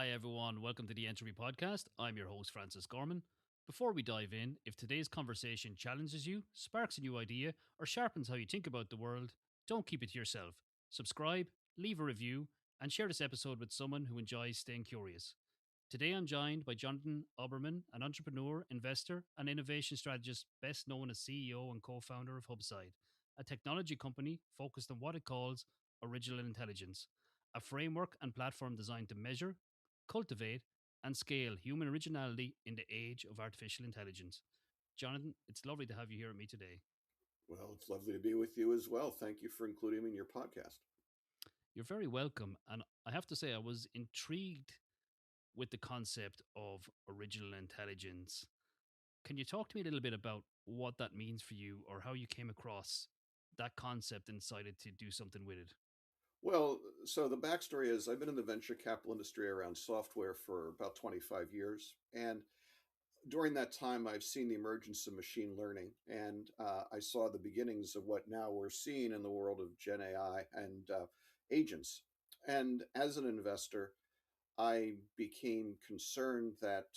Hi, everyone. Welcome to the Entropy podcast. I'm your host, Francis Gorman. Before we dive in, if today's conversation challenges you, sparks a new idea, or sharpens how you think about the world, don't keep it to yourself. Subscribe, leave a review, and share this episode with someone who enjoys staying curious. Today, I'm joined by Jonathan Aberman, an entrepreneur, investor, and innovation strategist best known as CEO and co founder of Hupside, a technology company focused on what it calls original intelligence, a framework and platform designed to measure, cultivate, and scale human originality in the age of artificial intelligence. Jonathan, it's lovely to have you here with me today. Well, it's lovely to be with you as well. Thank you for including me in your podcast. You're very welcome. And I have to say, I was intrigued with the concept of original intelligence. Can you talk to me a little bit about what that means for you or how you came across that concept and decided to do something with it? Well, so the backstory is I've been in the venture capital industry around software for about 25 years. And during that time, I've seen the emergence of machine learning. And I saw the beginnings of what now we're seeing in the world of Gen AI and agents. And as an investor, I became concerned that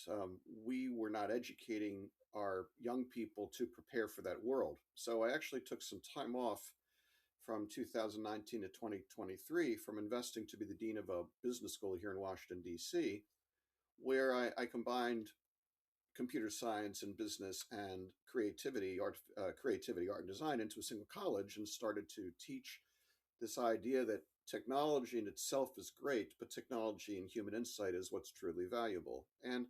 we were not educating our young people to prepare for that world. So I actually took some time off from 2019 to 2023 from investing to be the dean of a business school here in Washington, D.C., where I combined computer science and business and creativity, art and design into a single college and started to teach this idea that technology in itself is great, but technology and human insight is what's truly valuable. And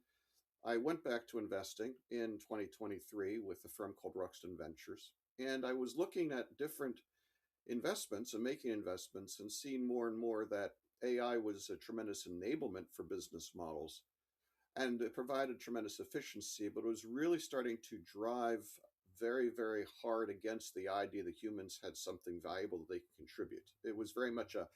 I went back to investing in 2023 with a firm called Ruxton Ventures. And I was looking at different investments and making investments and seeing more and more that AI was a tremendous enablement for business models and it provided tremendous efficiency, but it was really starting to drive very, very hard against the idea that humans had something valuable that they could contribute. It was very much a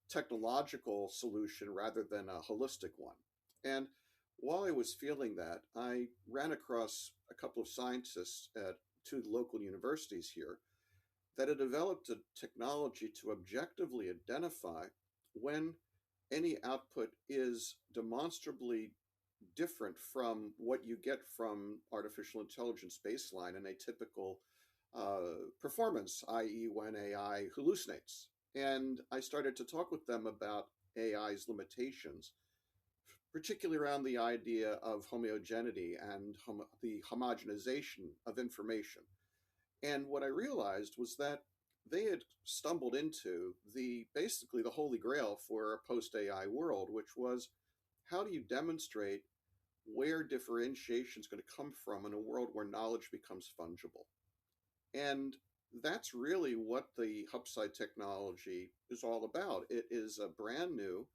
technological solution rather than a holistic one. And while I was feeling that, I ran across a couple of scientists at two local universities here that had developed a technology to objectively identify when any output is demonstrably different from what you get from artificial intelligence baseline in a typical performance, i.e., when AI hallucinates. And I started to talk with them about AI's limitations, particularly around the idea of homogeneity and the homogenization of information. And what I realized was that they had stumbled into the basically the holy grail for a post AI world, which was how do you demonstrate where differentiation is going to come from in a world where knowledge becomes fungible? And that's really what the Hupside technology is all about. It is a brand new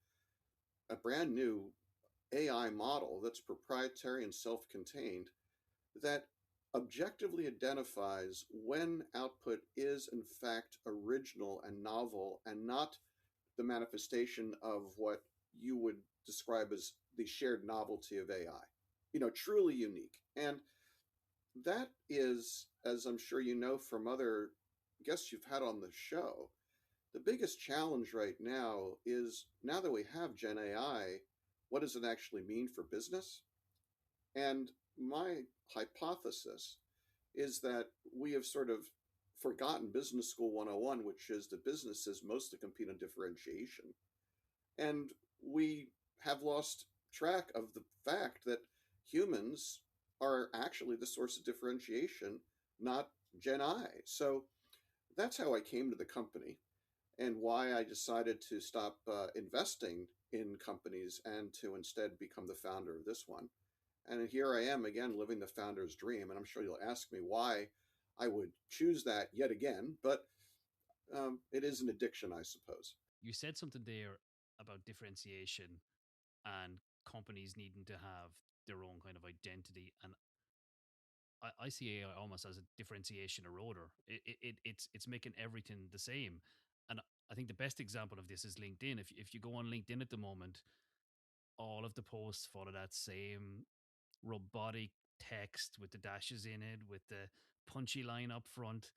AI model that's proprietary and self-contained that objectively identifies when output is in fact original and novel and not the manifestation of what you would describe as the shared novelty of AI. Truly unique. And that is, as I'm sure you know from other guests you've had on the show, the biggest challenge right now is now that we have Gen AI, what does it actually mean for business? And my hypothesis is that we have sort of forgotten Business School 101, which is that businesses mostly compete on differentiation. And we have lost track of the fact that humans are actually the source of differentiation, not Gen I. So that's how I came to the company and why I decided to stop investing in companies and to instead become the founder of this one. And here I am again living the founder's dream. And I'm sure you'll ask me why I would choose that yet again, but it is an addiction, I suppose. You said something there about differentiation and companies needing to have their own kind of identity. And I see AI almost as a differentiation eroder. It's making everything the same. And I think the best example of this is LinkedIn. If you go on LinkedIn at the moment, all of the posts follow that same robotic text with the dashes in it, with the punchy line up front.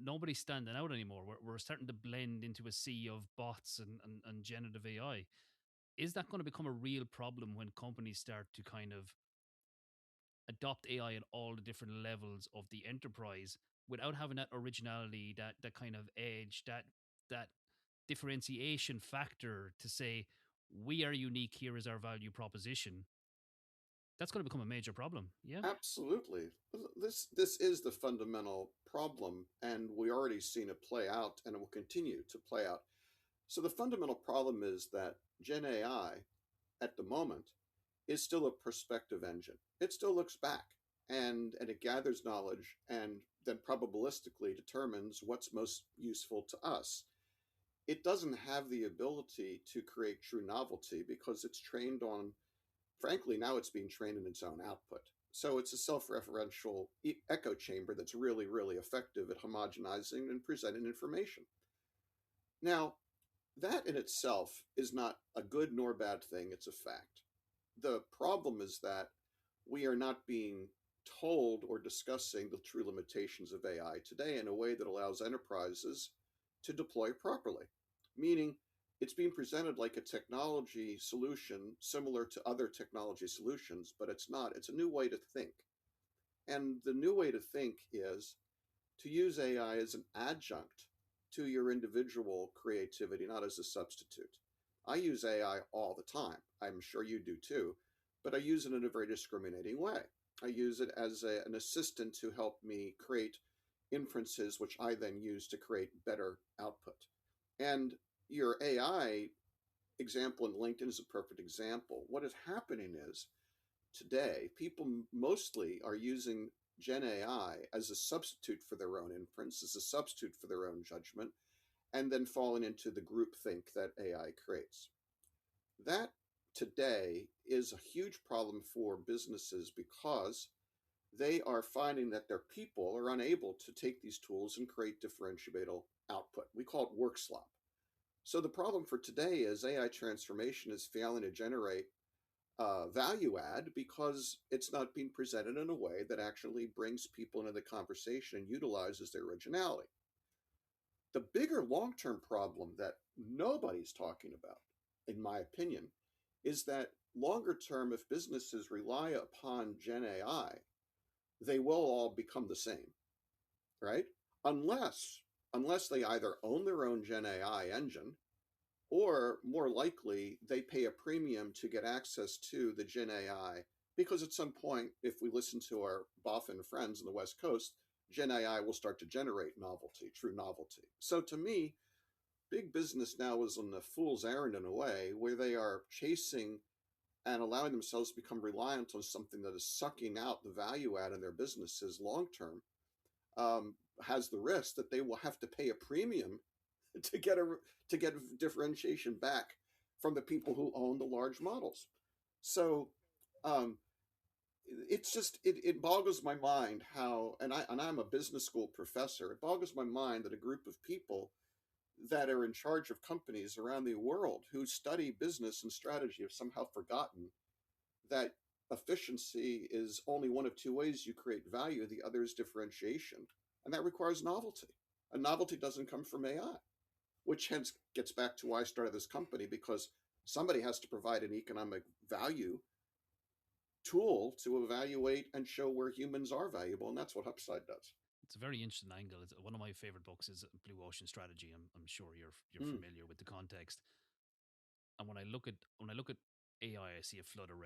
Nobody's standing out anymore. We're starting to blend into a sea of bots and generative AI. Is that going to become a real problem when companies start to kind of adopt AI at all the different levels of the enterprise without having that originality, that kind of edge, that differentiation factor to say we are unique, here is our value proposition? That's going to become a major problem. Yeah. Absolutely. This is the fundamental problem, and we already seen it play out, and it will continue to play out. So the fundamental problem is that Gen AI at the moment is still a perspective engine. It still looks back and it gathers knowledge and then probabilistically determines what's most useful to us. It doesn't have the ability to create true novelty because it's trained on, frankly, now it's being trained in its own output. So it's a self-referential echo chamber that's really, really effective at homogenizing and presenting information. Now, that in itself is not a good nor bad thing, it's a fact. The problem is that we are not being told or discussing the true limitations of AI today in a way that allows enterprises to deploy properly. Meaning, it's being presented like a technology solution similar to other technology solutions, but it's not. It's a new way to think. And the new way to think is to use AI as an adjunct to your individual creativity, not as a substitute. I use AI all the time. I'm sure you do too, but I use it in a very discriminating way. I use it as an assistant to help me create inferences, which I then use to create better output. And your AI example in LinkedIn is a perfect example. What is happening is today, people mostly are using Gen AI as a substitute for their own inference, as a substitute for their own judgment, and then falling into the groupthink that AI creates. That today is a huge problem for businesses because they are finding that their people are unable to take these tools and create differentiable output. We call it work slop. So the problem for today is AI transformation is failing to generate value add because it's not being presented in a way that actually brings people into the conversation and utilizes their originality. The bigger long term problem that nobody's talking about, in my opinion, is that longer term, if businesses rely upon Gen AI, they will all become the same, right? Unless unless they either own their own Gen AI engine, or more likely, they pay a premium to get access to the Gen AI because at some point, if we listen to our boffin friends on the West Coast, Gen AI will start to generate novelty, true novelty. So to me, big business now is on the fool's errand in a way where they are chasing and allowing themselves to become reliant on something that is sucking out the value add in their businesses long term, has the risk that they will have to pay a premium to get a to get differentiation back from the people who own the large models. So um, it's just it boggles my mind how I'm a business school professor. It boggles my mind that a group of people that are in charge of companies around the world who study business and strategy have somehow forgotten that efficiency is only one of two ways you create value. The other is differentiation, and that requires novelty. And novelty doesn't come from AI, which hence gets back to why I started this company, because somebody has to provide an economic value tool to evaluate and show where humans are valuable, and that's what Hupside does. It's a very interesting angle. It's one of my favorite books is Blue Ocean Strategy. I'm sure you're Mm, familiar with the context. And when I look at AI, I see a flood of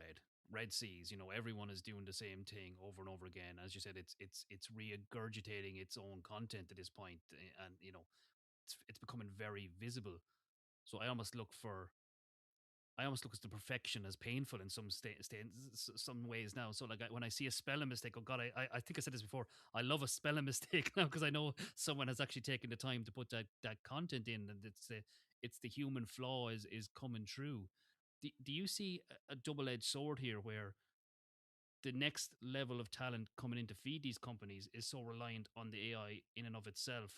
red seas. Everyone is doing the same thing over and over again. As you said, it's regurgitating its own content at this point, and it's becoming very visible. So I almost look at the perfection as painful in some ways now. So like when I see a spelling mistake, oh god, I think I said this before. I love a spelling mistake now because I know someone has actually taken the time to put that content in, and it's the human flaw is coming true. Do you see a double edged sword here where the next level of talent coming in to feed these companies is so reliant on the AI in and of itself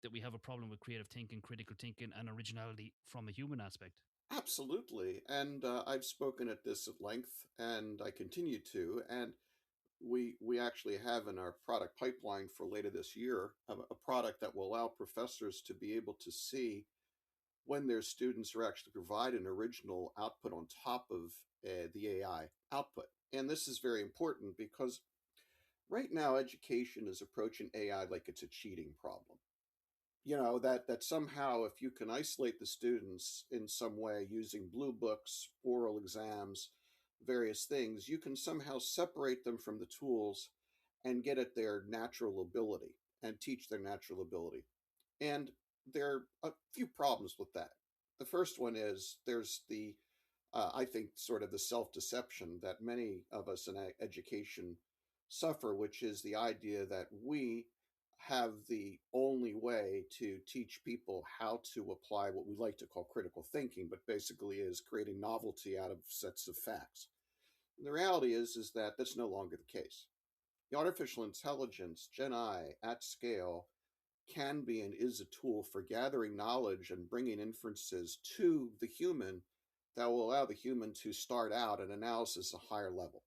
that we have a problem with creative thinking, critical thinking, and originality from a human aspect? absolutely. And I've spoken at this at length, and I continue to. And we actually have in our product pipeline for later this year a product that will allow professors to be able to see when their students are actually provide an original output on top of the AI output. And this is very important because right now education is approaching AI like it's a cheating problem. That somehow if you can isolate the students in some way using blue books, oral exams, various things, you can somehow separate them from the tools and get at their natural ability and teach their natural ability. And there are a few problems with that. The first one is there's the I think, sort of the self deception that many of us in education suffer, which is the idea that we have the only way to teach people how to apply what we like to call critical thinking, but basically is creating novelty out of sets of facts. And the reality is that that's no longer the case. The artificial intelligence, Gen I, at scale, can be and is a tool for gathering knowledge and bringing inferences to the human that will allow the human to start out an analysis at a higher level.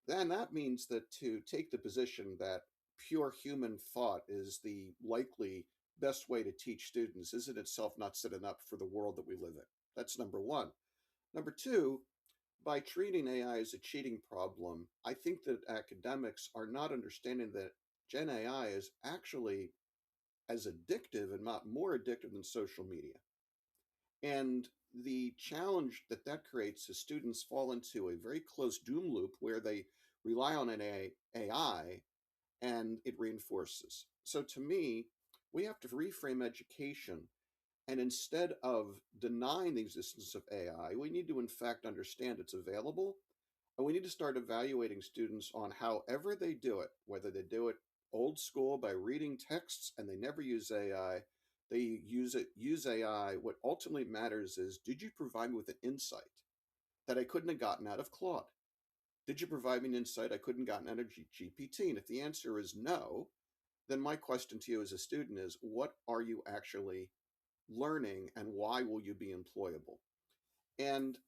Then that means that to take the position that pure human thought is the likely best way to teach students is in itself not setting up for the world that we live in. That's number one. Number two, by treating AI as a cheating problem, I think that academics are not understanding that Gen AI is actually as addictive and not more addictive than social media. And the challenge that that creates is students fall into a very close doom loop where they rely on an AI and it reinforces. So to me, we have to reframe education. And instead of denying the existence of AI, we need to, in fact, understand it's available. And we need to start evaluating students on however they do it, whether they do it old school by reading texts and they never use AI, they use AI. What ultimately matters is, did you provide me with an insight that I couldn't have gotten out of Claude? Did you provide me an insight I couldn't have gotten out of GPT? And if the answer is no, then my question to you as a student is, what are you actually learning and why will you be employable? And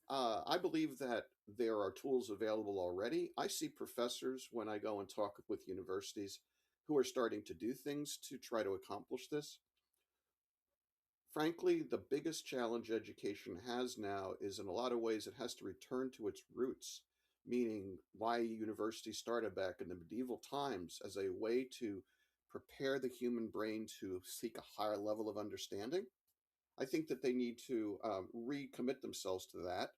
I believe that there are tools available already. I see professors when I go and talk with universities who are starting to do things to try to accomplish this. Frankly, the biggest challenge education has now is in a lot of ways it has to return to its roots, meaning why universities started back in the medieval times as a way to prepare the human brain to seek a higher level of understanding. I think that they need to recommit themselves to that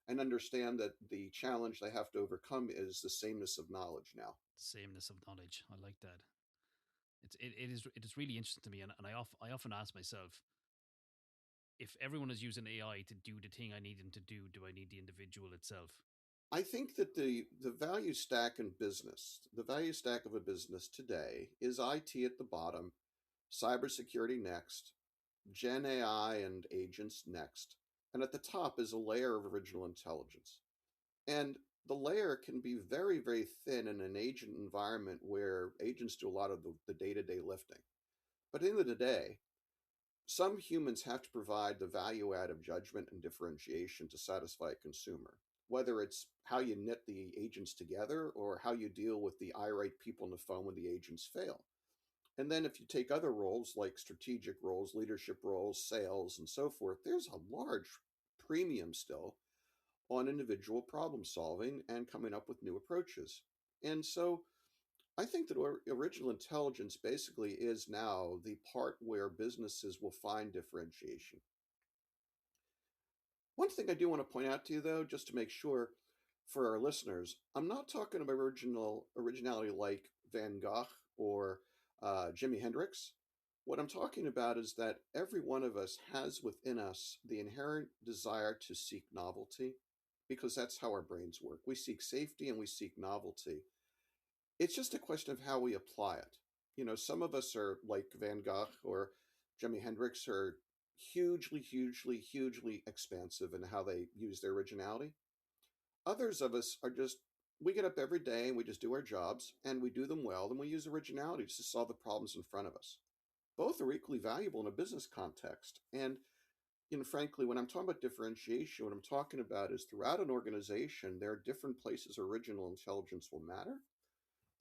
and understand that the challenge they have to overcome is the sameness of knowledge now. Sameness of knowledge. I like that. It is really interesting to me, and I often ask myself, if everyone is using AI to do the thing I need them to do I need the individual itself? I think that the value stack in business, the value stack of a business today is IT at the bottom, cybersecurity next, Gen AI and agents next, and at the top is a layer of original intelligence. And the layer can be very, very thin in an agent environment where agents do a lot of the day-to-day lifting. But at the end of the day, some humans have to provide the value add of judgment and differentiation to satisfy a consumer, whether it's how you knit the agents together or how you deal with the irate people on the phone when the agents fail. And then if you take other roles like strategic roles, leadership roles, sales, and so forth, there's a large premium still on individual problem solving and coming up with new approaches. And so I think that original intelligence basically is now the part where businesses will find differentiation. One thing I do want to point out to you, though, just to make sure for our listeners, I'm not talking about originality like Van Gogh or Jimi Hendrix. What I'm talking about is that every one of us has within us the inherent desire to seek novelty because that's how our brains work. We seek safety and we seek novelty. It's just a question of how we apply it. Some of us are like Van Gogh or Jimi Hendrix are hugely, hugely, hugely expansive in how they use their originality. Others of us are just, we get up every day and we just do our jobs and we do them well and we use originality to solve the problems in front of us. Both are equally valuable in a business context. And frankly, when I'm talking about differentiation, what I'm talking about is throughout an organization, there are different places original intelligence will matter.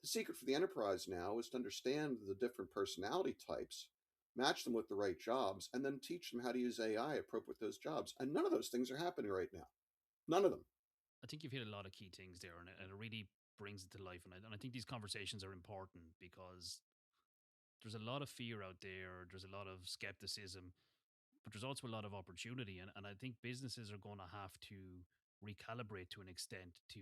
The secret for the enterprise now is to understand the different personality types match them with the right jobs, and then teach them how to use AI appropriate with those jobs. And none of those things are happening right now. None of them. I think you've hit a lot of key things there, and it really brings it to life. And I think these conversations are important because there's a lot of fear out there, there's a lot of skepticism, but there's also a lot of opportunity. And I think businesses are going to have to recalibrate to an extent to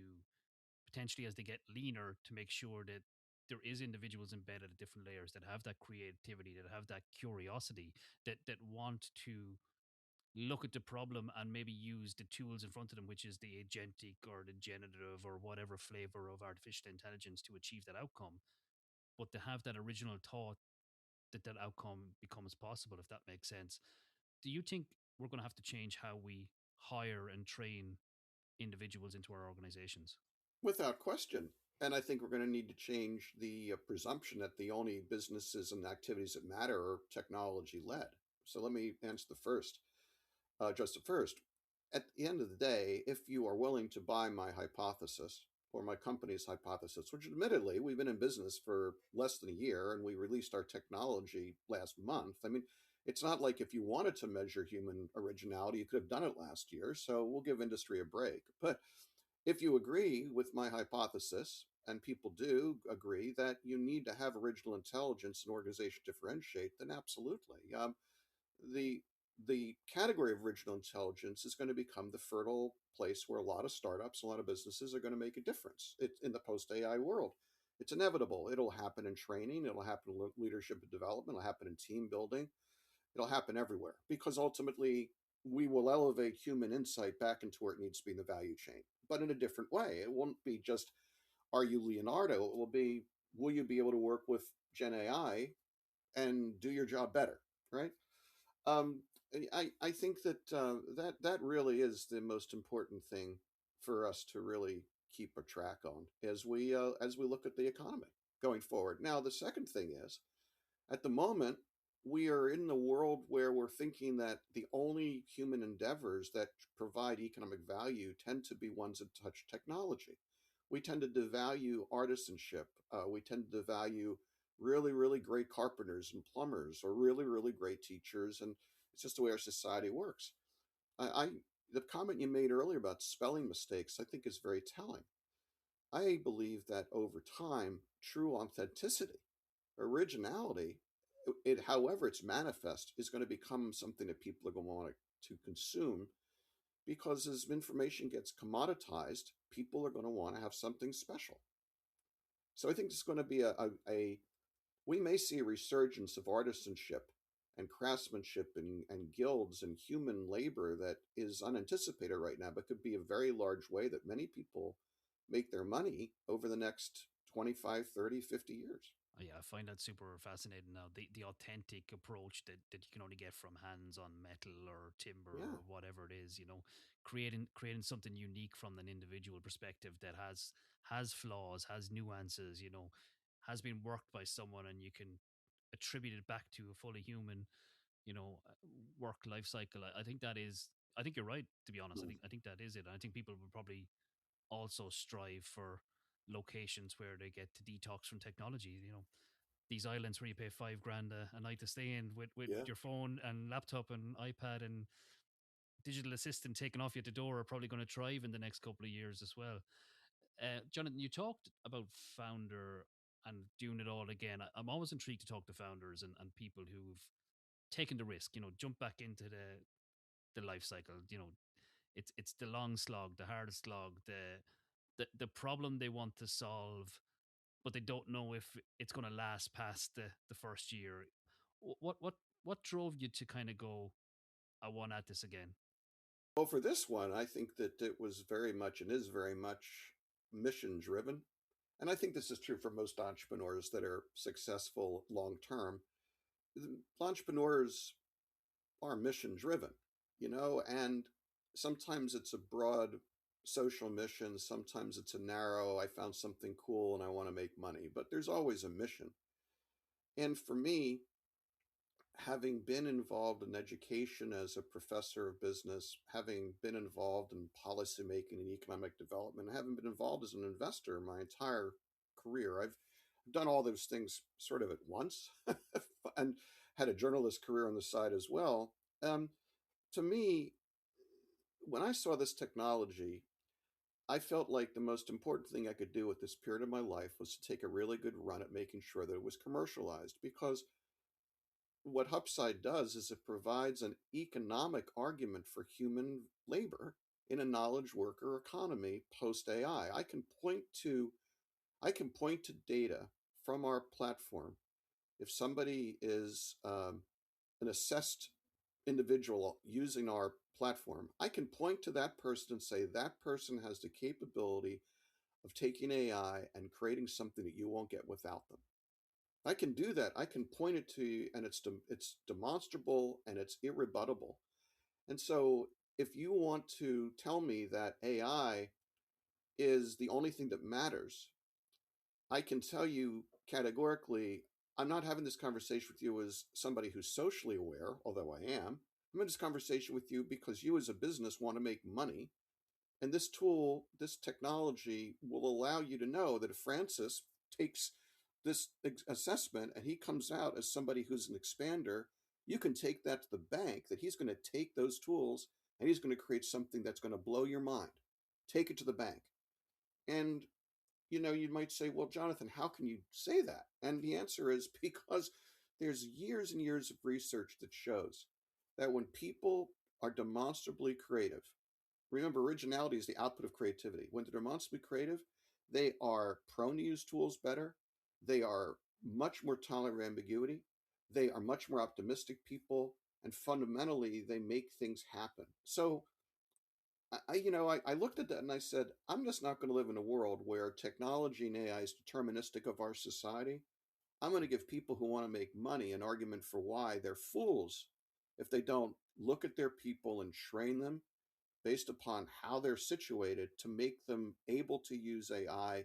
potentially, as they get leaner, to make sure that there is individuals embedded at different layers that have that creativity, that have that curiosity, that want to look at the problem and maybe use the tools in front of them, which is the agentic or the generative or whatever flavor of artificial intelligence to achieve that outcome. But to have that original thought that that outcome becomes possible, if that makes sense. Do you think we're going to have to change how we hire and train individuals into our organizations? Without question. And I think we're going to need to change the presumption that the only businesses and activities that matter are technology led. So let me answer the first, just the first. At the end of the day, if you are willing to buy my hypothesis or my company's hypothesis, which admittedly we've been in business for less than a year and we released our technology last month. I mean, it's not like if you wanted to measure human originality, you could have done it last year. So we'll give industry a break. But if you agree with my hypothesis, and people do agree that you need to have original intelligence in organization to differentiate, then absolutely. The the category of original intelligence is going to become the fertile place where a lot of startups, a lot of businesses are going to make a difference. It's in the post AI world. It's inevitable. It'll happen in training. It'll happen in leadership and development. It'll happen in team building. It'll happen everywhere because ultimately we will elevate human insight back into where it needs to be in the value chain, but in a different way. It won't be just, are you Leonardo? It will be, will you be able to work with Gen AI and do your job better, right? Um, I think that that really is the most important thing for us to really keep a track on as we look at the economy going forward. Now, the second thing is, at the moment, we are in the world where we're thinking that the only human endeavors that provide economic value tend to be ones that touch technology. We tend to devalue artisanship. We tend to devalue really, really great carpenters and plumbers, or really, really great teachers. And it's just the way our society works. I the comment you made earlier about spelling mistakes, I think, is very telling. I believe that over time, true authenticity, originality, it however it's manifest, is going to become something that people are going to want to consume, because as information gets commoditized, people are going to want to have something special. So I think it's going to be a we may see a resurgence of artisanship and craftsmanship and guilds and human labor that is unanticipated right now, but could be a very large way that many people make their money over the next 25, 30, 50 years. Yeah, I find that super fascinating now. The authentic approach that you can only get from hands on metal or timber Yeah. or whatever it is, creating something unique from an individual perspective that has flaws, has nuances, has been worked by someone, and you can attribute it back to a fully human, work life cycle. I think that is. I think you're right. To be honest, Mm. I think that is it. I think people will probably also strive for locations where they get to detox from technology. These islands where you pay 5 grand a night to stay in with Yeah. your phone and laptop and iPad and digital assistant taken off you at the door are probably going to thrive in the next couple of years as well. Jonathan, you talked about founder and doing it all again. I'm always intrigued to talk to founders and people who've taken the risk, jump back into the life cycle. It's the long slog, the hard slog, the problem they want to solve, but they don't know if it's going to last past the first year. What drove you to kind of go, I want at this again? Well, for this one, I think that it was very much and is very much mission driven. And I think this is true for most entrepreneurs that are successful long term. Entrepreneurs are mission driven, and sometimes it's a broad social mission, sometimes it's a narrow, I found something cool and I want to make money, but there's always a mission. And for me, having been involved in education as a professor of business, having been involved in policymaking and economic development, having been involved as an investor my entire career, I've done all those things sort of at once. And had a journalist career on the side as well. Um, to me, when I saw this technology, I felt like the most important thing I could do at this period of my life was to take a really good run at making sure that it was commercialized. Because what Hupside does is it provides an economic argument for human labor in a knowledge worker economy post AI. I can point to data from our platform. If somebody is an assessed individual using our platform, I can point to that person and say that person has the capability of taking AI and creating something that you won't get without them. I can do that. I can point it to you, and it's demonstrable and it's irrebuttable. And so, if you want to tell me that AI is the only thing that matters, I can tell you categorically, I'm not having this conversation with you as somebody who's socially aware, although I am. I'm in this conversation with you because you as a business want to make money. And this tool, this technology will allow you to know that if Francis takes this assessment and he comes out as somebody who's an expander, you can take that to the bank, that he's going to take those tools and he's going to create something that's going to blow your mind. Take it to the bank. And you might say, well, Jonathan, how can you say that? And the answer is because there's years and years of research that shows that when people are demonstrably creative, remember, originality is the output of creativity. When they're demonstrably creative, they are prone to use tools better. They are much more tolerant of ambiguity. They are much more optimistic people. And fundamentally, they make things happen. So I looked at that and I said, I'm just not going to live in a world where technology and AI is deterministic of our society. I'm going to give people who want to make money an argument for why they're fools if they don't look at their people and train them based upon how they're situated to make them able to use AI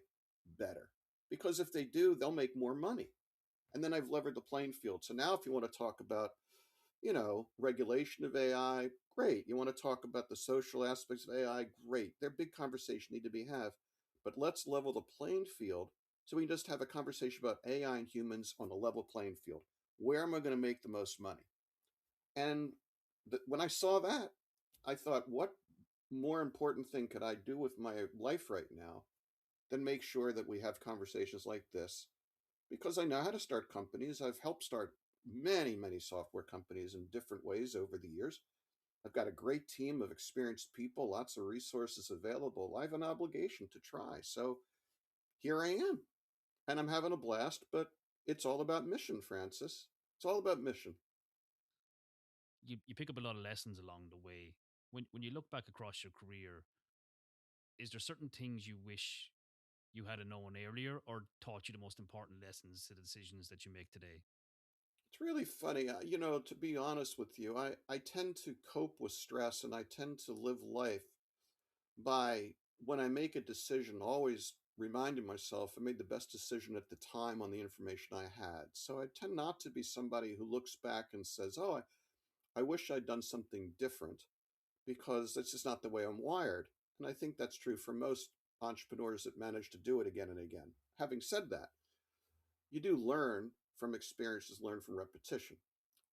better. Because if they do, they'll make more money. And then I've levered the playing field. So now if you want to talk about regulation of AI, great. You want to talk about the social aspects of AI, great. They're big conversations need to be had. But let's level the playing field so we can just have a conversation about AI and humans on a level playing field. Where am I going to make the most money? And when I saw that, I thought, what more important thing could I do with my life right now than make sure that we have conversations like this? Because I know how to start companies. I've helped start many, many software companies in different ways over the years. I've got a great team of experienced people, lots of resources available. I have an obligation to try. So here I am. And I'm having a blast, but it's all about mission, Francis. It's all about mission. You pick up a lot of lessons along the way. When you look back across your career, is there certain things you wish you had known earlier or taught you the most important lessons to the decisions that you make today? It's really funny. To be honest with you, I tend to cope with stress and I tend to live life by, when I make a decision, always reminding myself I made the best decision at the time on the information I had. So I tend not to be somebody who looks back and says, oh, I wish I'd done something different, because that's just not the way I'm wired. And I think that's true for most entrepreneurs that manage to do it again and again. Having said that, you do learn from experiences, learn from repetition.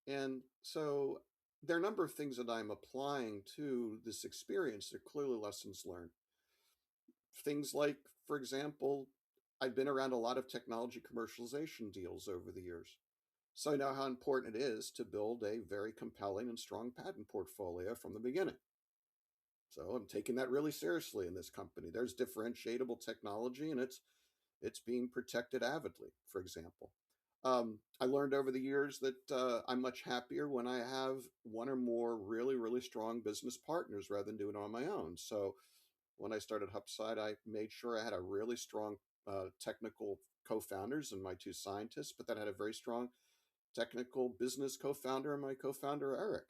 And so there are a number of things that I'm applying to this experience. They're clearly lessons learned. Things like, for example, I've been around a lot of technology commercialization deals over the years. So I know how important it is to build a very compelling and strong patent portfolio from the beginning. So I'm taking that really seriously in this company. There's differentiatable technology and it's being protected avidly, for example. I learned over the years that I'm much happier when I have one or more really, really strong business partners rather than doing it on my own. So when I started Hupside, I made sure I had a really strong technical co-founders and my two scientists, but then I had a very strong technical business co-founder and my co-founder, Eric.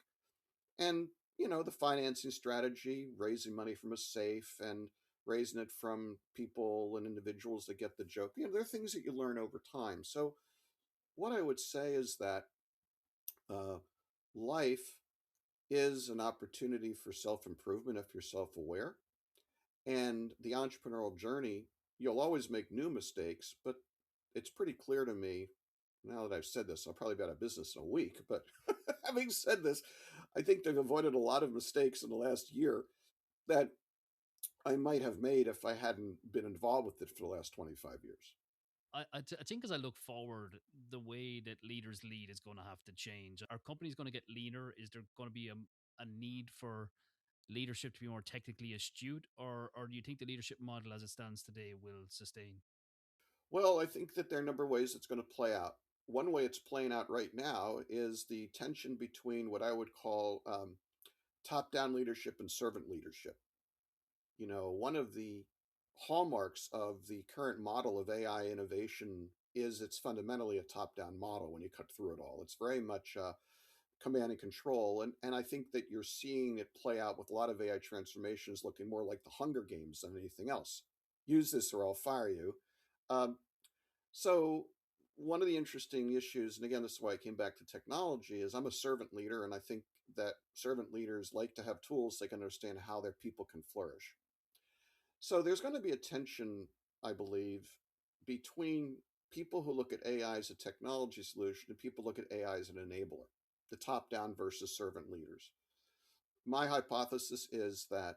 And, the financing strategy, raising money from a safe and raising it from people and individuals that get the joke, there are things that you learn over time. So what I would say is that uh, life is an opportunity for self-improvement if you're self-aware. And the entrepreneurial journey, you'll always make new mistakes, but it's pretty clear to me, now that I've said this, I'll probably be out of business in a week. But having said this, I think they've avoided a lot of mistakes in the last year that I might have made if I hadn't been involved with it for the last 25 years. I think as I look forward, the way that leaders lead is going to have to change. Are companies going to get leaner? Is there going to be a need for leadership to be more technically astute, or do you think the leadership model as it stands today will sustain? Well, I think that there are a number of ways it's going to play out. One way it's playing out right now is the tension between what I would call top down leadership and servant leadership. One of the hallmarks of the current model of AI innovation is it's fundamentally a top down model when you cut through it all. It's very much command and control. And I think that you're seeing it play out with a lot of AI transformations looking more like the Hunger Games than anything else. Use this or I'll fire you. Um, so, one of the interesting issues, and again, this is why I came back to technology, is I'm a servant leader, and I think that servant leaders like to have tools they can understand how their people can flourish. So there's going to be a tension, I believe, between people who look at AI as a technology solution and people look at AI as an enabler, the top down versus servant leaders. My hypothesis is that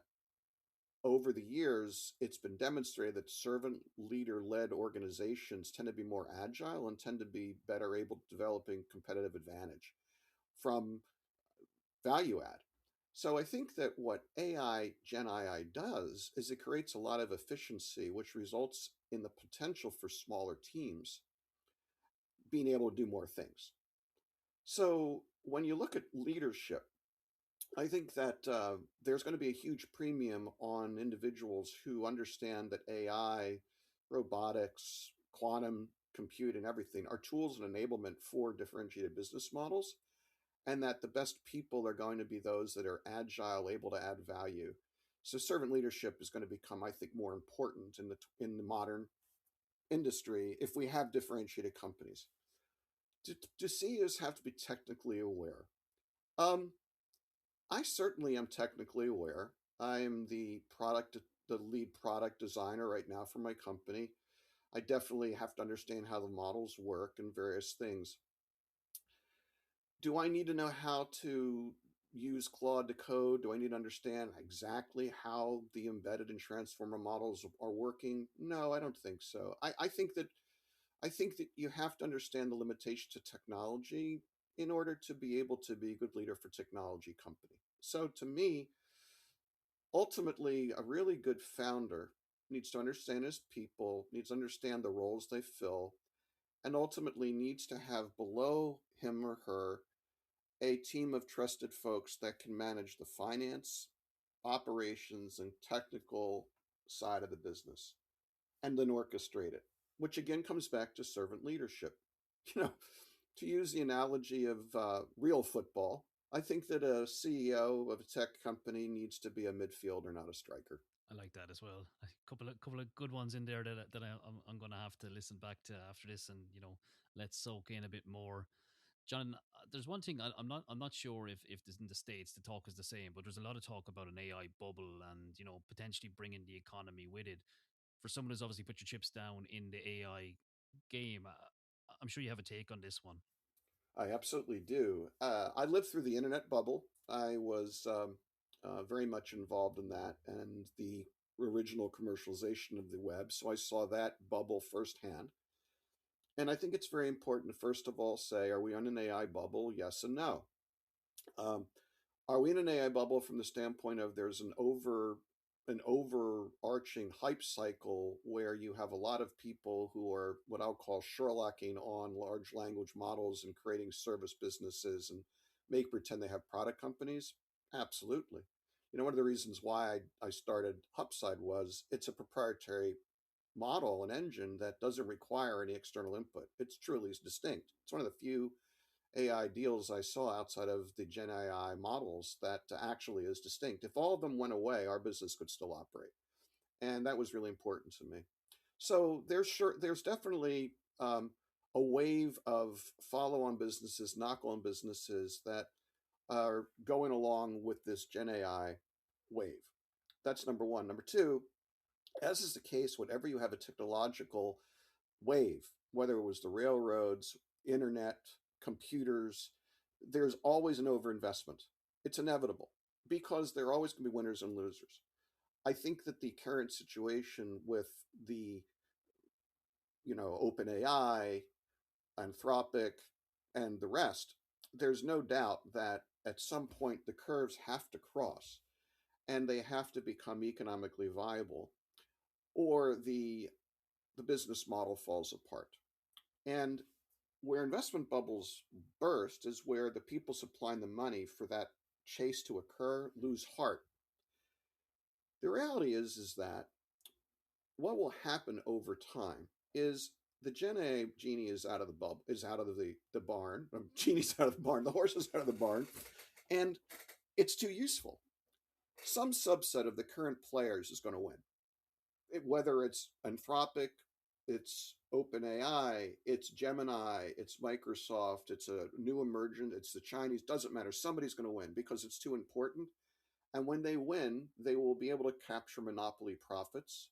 over the years, it's been demonstrated that servant leader led organizations tend to be more agile and tend to be better able to developing competitive advantage from value add. So I think that what Gen AI does is it creates a lot of efficiency, which results in the potential for smaller teams being able to do more things. So when you look at leadership, I think that there's going to be a huge premium on individuals who understand that AI, robotics, quantum compute, and everything are tools and enablement for differentiated business models, and that the best people are going to be those that are agile, able to add value. So servant leadership is going to become, I think, more important in the modern industry if we have differentiated companies. Do CEOs have to be technically aware? Um, I certainly am technically aware. I'm the lead product designer right now for my company. I definitely have to understand how the models work and various things. Do I need to know how to use Claude to code? Do I need to understand exactly how the embedded and transformer models are working? No, I don't think so. I think that you have to understand the limitations of technology in order to be able to be a good leader for technology company. So to me, ultimately, a really good founder needs to understand his people, needs to understand the roles they fill, and ultimately needs to have below him or her a team of trusted folks that can manage the finance, operations, and technical side of the business and then orchestrate it, which again comes back to servant leadership. You know, to use the analogy of real football, I think that a CEO of a tech company needs to be a midfielder, not a striker. I like that as well. A couple of good ones in there that I'm going to have to listen back to after this, and let's soak in a bit more. John, there's one thing I'm not sure if this in the states the talk is the same, but there's a lot of talk about an AI bubble and potentially bringing the economy with it. For someone who's obviously put your chips down in the AI game, I'm sure you have a take on this one. I absolutely do. I lived through the internet bubble. I was very much involved in that and the original commercialization of the web. So I saw that bubble firsthand. And I think it's very important to first of all say, are we on an AI bubble? Yes and no. Um, are we in an AI bubble from the standpoint of there's an overarching hype cycle where you have a lot of people who are what I'll call Sherlocking on large language models and creating service businesses and make pretend they have product companies? Absolutely. One of the reasons why I started Hupside was it's a proprietary model, an engine that doesn't require any external input. It's truly distinct. It's one of the few AI deals I saw outside of the Gen AI models that actually is distinct. If all of them went away, our business could still operate, and that was really important to me. So there's definitely a wave of follow-on businesses, knock-on businesses that are going along with this Gen AI wave. That's number one. Number two, as is the case, whenever you have a technological wave, whether it was the railroads internet, computers, there's always an overinvestment. It's inevitable because there are always going to be winners and losers. I think that the current situation with the, OpenAI, Anthropic, and the rest, there's no doubt that at some point the curves have to cross and they have to become economically viable, or the business model falls apart. And where investment bubbles burst is where the people supplying the money for that chase to occur lose heart. The reality is that what will happen over time is the Gen A genie is out of the bubble, is out of the barn. Genie's out of the barn. The horse is out of the barn, and it's too useful. Some subset of the current players is going to win. Whether it's Anthropic, it's OpenAI, it's Gemini, it's Microsoft, it's a new emergent, it's the Chinese, doesn't matter. Somebody's going to win because it's too important. And when they win, they will be able to capture monopoly profits,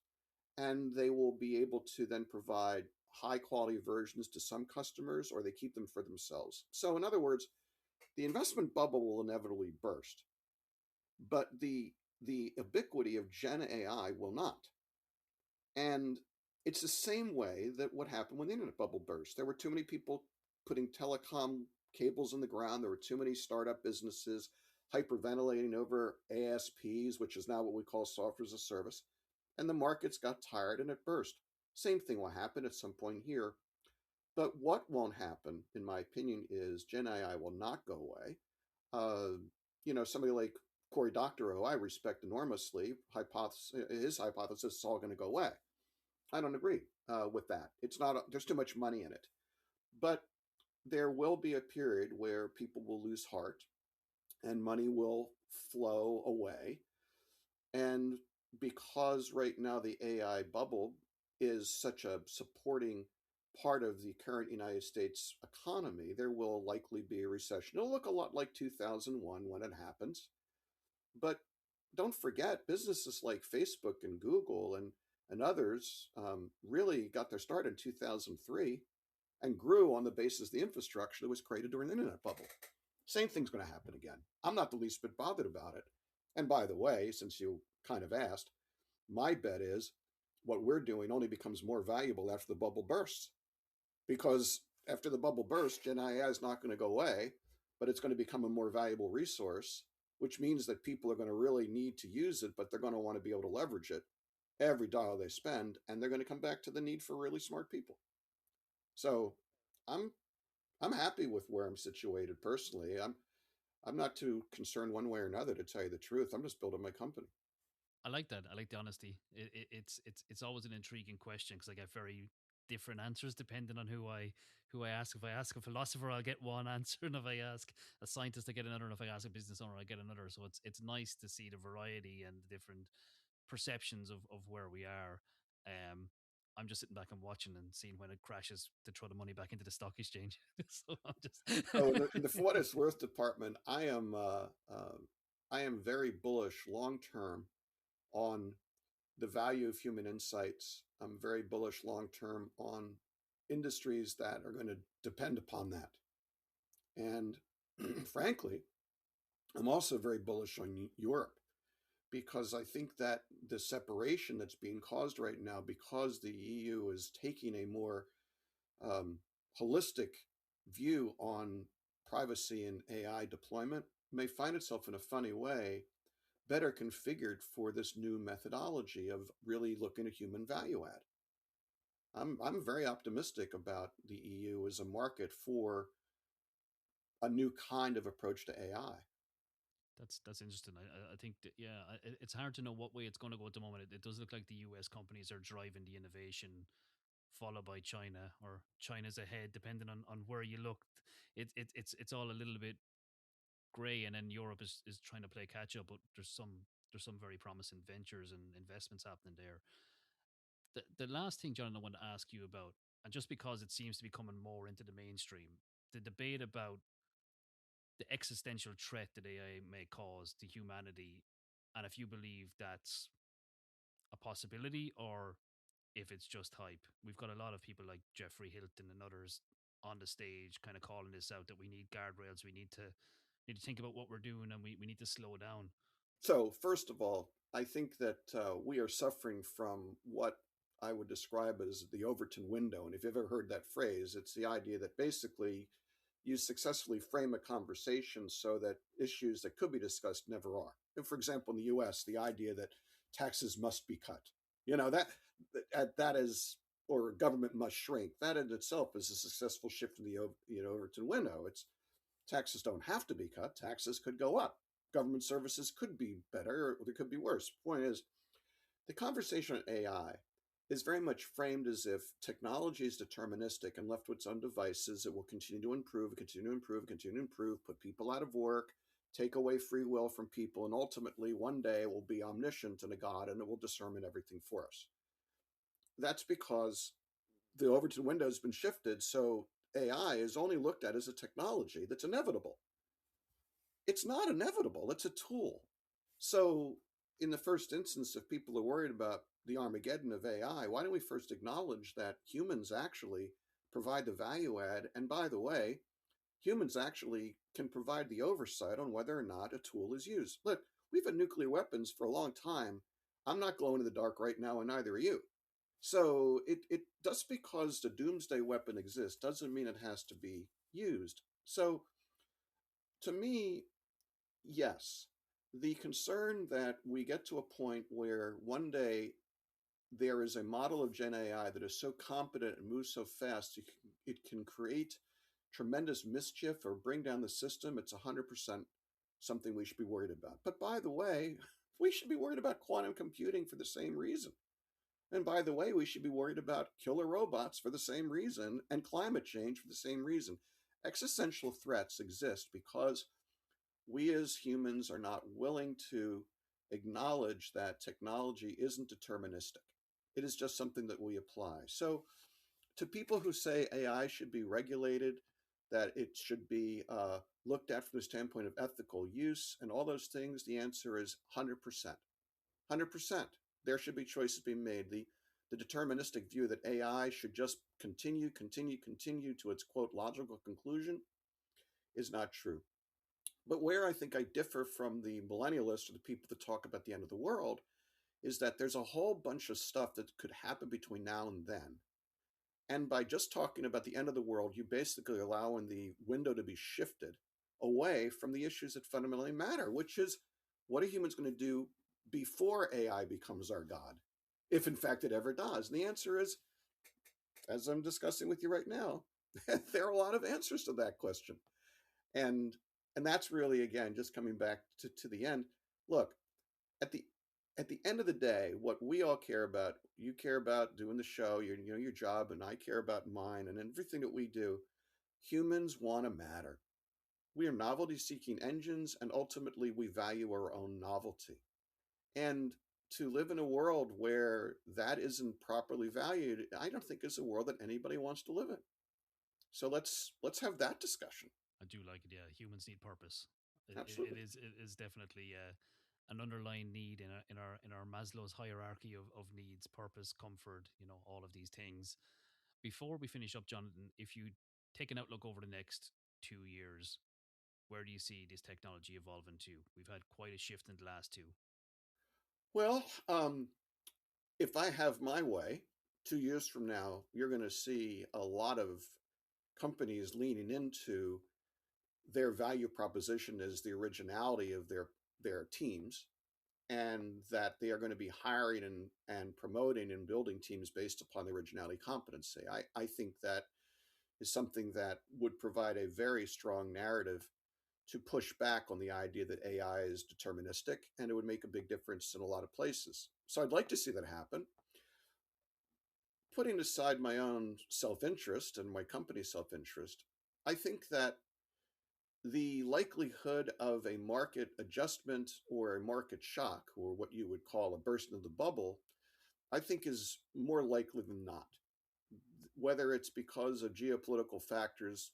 and they will be able to then provide high quality versions to some customers, or they keep them for themselves. So, in other words, the investment bubble will inevitably burst, but the ubiquity of Gen AI will not. And it's the same way that what happened when the internet bubble burst. There were too many people putting telecom cables in the ground. There were too many startup businesses hyperventilating over ASPs, which is now what we call software as a service. And the markets got tired and it burst. Same thing will happen at some point here. But what won't happen, in my opinion, is Gen AI will not go away. Somebody like Cory Doctorow, I respect enormously. His hypothesis is all going to go away. I don't agree with that. It's not. There's too much money in it, but there will be a period where people will lose heart, and money will flow away. And because right now the AI bubble is such a supporting part of the current United States economy, there will likely be a recession. It'll look a lot like 2001 when it happens. But don't forget, businesses like Facebook and Google and others really got their start in 2003 and grew on the basis of the infrastructure that was created during the internet bubble. Same thing's going to happen again. I'm not the least bit bothered about it. And by the way, since you kind of asked, my bet is what we're doing only becomes more valuable after the bubble bursts. Because after the bubble bursts, Gen AI is not going to go away, but it's going to become a more valuable resource, which means that people are going to really need to use it, but they're going to want to be able to leverage it every dollar they spend, and they're going to come back to the need for really smart people. So I'm I'm happy with where I'm situated personally. I'm not too concerned one way or another, to tell you the truth. I'm just building my company. I like that. I like the honesty. It's always an intriguing question because I get very different answers depending on who I ask. If I ask a philosopher, I'll get one answer, and if I ask a scientist, I get another. And if I ask a business owner, I get another. So it's nice to see the variety and the different perceptions of where we are. Um, I'm just sitting back and watching and seeing when it crashes to throw the money back into the stock exchange. So I'm just Oh, in the for what it's worth department, I am very bullish long term on the value of human insights. I'm very bullish long term on industries that are going to depend upon that. And frankly, I'm also very bullish on Europe because I think that the separation that's being caused right now, because the EU is taking a more um, holistic view on privacy and AI deployment, may find itself in a funny way better configured for this new methodology of really looking at human value add. I'm very optimistic about the EU as a market for a new kind of approach to AI. That's interesting. I think that, yeah, it's hard to know what way it's going to go at the moment. It does look like the US companies are driving the innovation, followed by China, or China's ahead, depending on where you look. It's all a little bit grey, and then Europe is trying to play catch up. But there's some very promising ventures and investments happening there. The last thing, John, I want to ask you about, and just because it seems to be coming more into the mainstream, the debate about the existential threat that AI may cause to humanity, and if you believe that's a possibility or if it's just hype. We've got a lot of people like Jeffrey Hilton and others on the stage, kind of calling this out that we need guardrails, we need to think about what we're doing, and we need to slow down. So, first of all, I think that we are suffering from what I would describe as the Overton window. And if you've ever heard that phrase, it's the idea that basically you successfully frame a conversation so that issues that could be discussed never are. And for example, in the US, the idea that taxes must be cut, you know, that is, or government must shrink, that in itself is a successful shift in the Overton window. It's taxes don't have to be cut, taxes could go up. Government services could be better or they could be worse. Point is, the conversation on AI is very much framed as if technology is deterministic and left to its own devices, it will continue to improve, continue to improve, continue to improve, put people out of work, take away free will from people, and ultimately one day it will be omniscient and a god and it will discern everything for us. That's because the Overton window has been shifted, so AI is only looked at as a technology that's inevitable. It's not inevitable, it's a tool. So, in the first instance, if people are worried about the Armageddon of AI, why don't we first acknowledge that humans actually provide the value add? And by the way, humans actually can provide the oversight on whether or not a tool is used. Look, we've had nuclear weapons for a long time. I'm not glowing in the dark right now, and neither are you. So, it just because the doomsday weapon exists doesn't mean it has to be used. So, to me, yes, the concern that we get to a point where one day there is a model of Gen AI that is so competent and moves so fast, it can create tremendous mischief or bring down the system. It's 100% something we should be worried about. But by the way, we should be worried about quantum computing for the same reason. And by the way, we should be worried about killer robots for the same reason and climate change for the same reason. Existential threats exist because we as humans are not willing to acknowledge that technology isn't deterministic. It is just something that we apply. So, to people who say AI should be regulated, that it should be looked at from the standpoint of ethical use and all those things, the answer is 100%. 100%. There should be choices being made. The deterministic view that AI should just continue to its quote logical conclusion is not true. But where I think I differ from the millennialists or the people that talk about the end of the world is that there's a whole bunch of stuff that could happen between now and then. And by just talking about the end of the world, you basically allowing the window to be shifted away from the issues that fundamentally matter, which is what are humans going to do before AI becomes our God, if in fact it ever does? And the answer is, as I'm discussing with you right now, there are a lot of answers to that question. And and that's really, again, just coming back to the end. Look, at the end of the day, what we all care about, you care about doing the show, your job, and I care about mine, and everything that we do. Humans want to matter. We are novelty seeking engines, and ultimately we value our own novelty. And to live in a world where that isn't properly valued, I don't think is a world that anybody wants to live in. So let's have that discussion. I do like it. Yeah, humans need purpose. Absolutely. It is definitely an underlying need in our Maslow's hierarchy of needs: purpose, comfort. You know, all of these things. Before we finish up, Jonathan, if you take an outlook over the next 2 years, where do you see this technology evolving to? We've had quite a shift in the last two. Well, if I have my way, 2 years from now, you're going to see a lot of companies leaning into their value proposition as the originality of their teams, and that they are going to be hiring and promoting and building teams based upon the originality competency. I think that is something that would provide a very strong narrative to push back on the idea that AI is deterministic, and it would make a big difference in a lot of places. So I'd like to see that happen. Putting aside my own self interest and my company's self interest, I think that the likelihood of a market adjustment or a market shock, or what you would call a burst of the bubble, I think is more likely than not. Whether it's because of geopolitical factors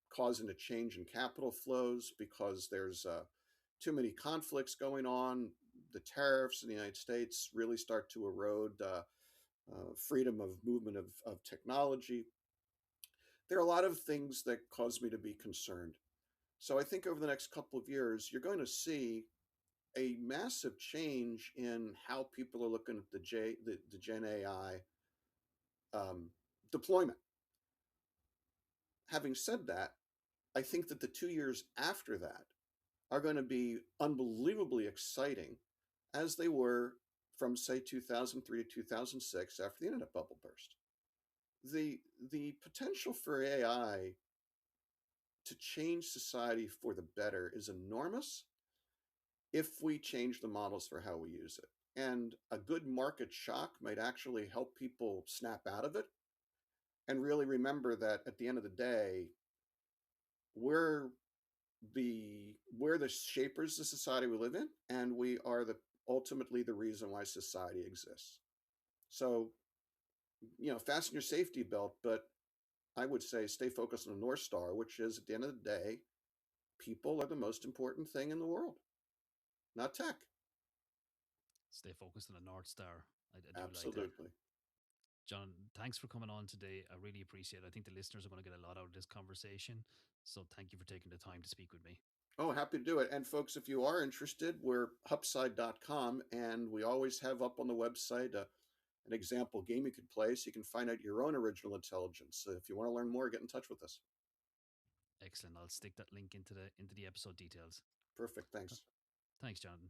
causing a change in capital flows, because there's too many conflicts going on, the tariffs in the United States really start to erode freedom of movement of technology. there are a lot of things that cause me to be concerned. So I think over the next couple of years, you're going to see a massive change in how people are looking at the Gen AI um, deployment. Having said that, I think that the 2 years after that are going to be unbelievably exciting, as they were from say 2003 to 2006 after the internet bubble burst. The potential for AI to change society for the better is enormous if we change the models for how we use it. And a good market shock might actually help people snap out of it and really remember that at the end of the day, we're we're the shapers of society we live in, and we are the ultimately the reason why society exists. So, fasten your safety belt, but I would say stay focused on the North Star, which is at the end of the day, people are the most important thing in the world, not tech. Stay focused on the North Star. I do like that. Absolutely. John, thanks for coming on today. I really appreciate it. I think the listeners are going to get a lot out of this conversation. So thank you for taking the time to speak with me. Oh, happy to do it. And folks, if you are interested, we're hupside.com, and we always have up on the website an example game you could play so you can find out your own original intelligence. So if you want to learn more, get in touch with us. Excellent. I'll stick that link into the episode details. Perfect. Uh, Thanks. Thanks, Jonathan.